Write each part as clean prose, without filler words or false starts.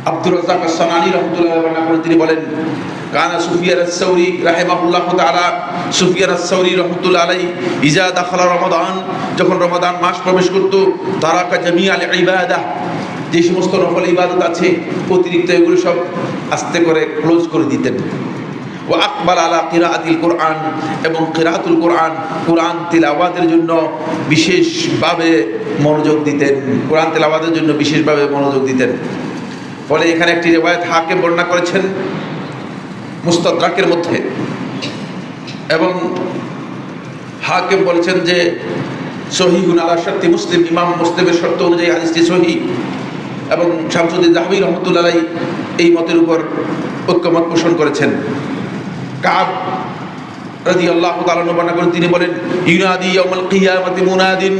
আব্দুর রাজ্জাক আস-সানানী রাহমাতুল্লাহ বর্ণনা করেন, তিনি বলেন কানা সুফিয়ান আস-সাউরি রাহিমাহুল্লাহু তাআলা, সুফিয়ান আস-সাউরি রাহমাতুল্লাহ আলাইহি ইজা দাখালা রমাদান, যখন রমাদান মাস প্রবেশ করত, তারাকা জামিআল ইবাদাহ, যে সমস্ত নফল ইবাদত আছে অতিরিক্ত এগুলো সব আস্তে করে ক্লোজ করে দিতেন। ও আকবার আলা কিরাআতিল কোরআন, এবং কিরাআতুল কোরআন, কোরআন তিলাওয়াতের জন্য বিশেষভাবে মনোযোগ দিতেন, কোরআন তিলাওয়াতের জন্য বিশেষভাবে মনোযোগ দিতেন। ফলে এখানে একটি রিওয়ায়াত হাকিম বর্ণনা করেছেন মুস্তাদরাকের মধ্যে, এবং হাকিম বলেছেন যে সহিহুন আলা শারতি মুসলিম, ইমাম মুসলিমের শর্ত অনুযায়ী হাদিসটি সহিহ, এবং শামসুদ্দিন যাহবী রাহমাতুল্লাহ আলাইহি এই মতের উপর ঐক্যমত পোষণ করেছেন। কাব রাদিয়াল্লাহু তাআলা বর্ণনা করেন, তিনি বলেন ইউনাদি ইয়াউমাল কিয়ামাতি মুনাদিন,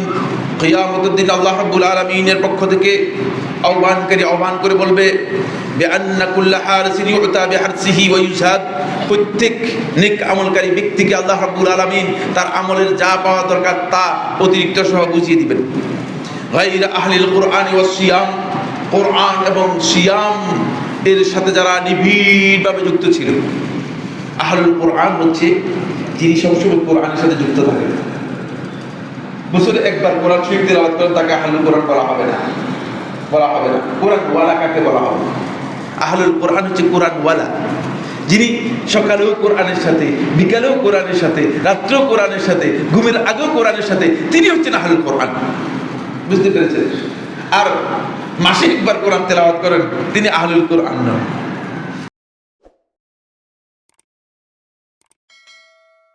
কিয়ামতের দিন আল্লাহ রাব্বুল আলামিনের পক্ষ থেকে আহ্বানকারী আহ্বান করে বলবে বিআন্না কুল্লা হারিসিন ইউতা বিহারসিহি ওয়া ইউসাদ, প্রত্যেক নেক আমলকারী ব্যক্তিকে আল্লাহ রাব্বুল আলামিন তার আমলের যা পাওয়া দরকার তা অতিরিক্ত সহ বুঝিয়ে দিবেন। গায়রা আহলিল কুরআন ওয়াস সিয়াম, কোরআন এবং সিয়াম এর সাথে যারা নিবিড়ভাবে যুক্ত ছিল। আহলুল কোরআন হচ্ছে যিনি সবসময় কোরআনের সাথে যুক্ত থাকেন, বছরে একবার কোরআন শরীফ তিলাওয়াত করেন, তাকে আহলুল কোরআন বলা হবে না, বলা হবে না। কোরআন ওয়ালা কাকে বলা হবে? আহলুল কোরআন হচ্ছে কোরআন ওয়ালা, যিনি সকালেও কোরআনের সাথে, বিকালেও কোরআনের সাথে, রাত্রেও কোরআনের সাথে, ঘুমের আগেও কোরআনের সাথে, তিনি হচ্ছেন আহলুল কোরআন। বুঝতে পেরেছেন? আর মাসে একবার কোরআন তেলাওয়াত করেন, তিনি আহলুল কোরআন নন।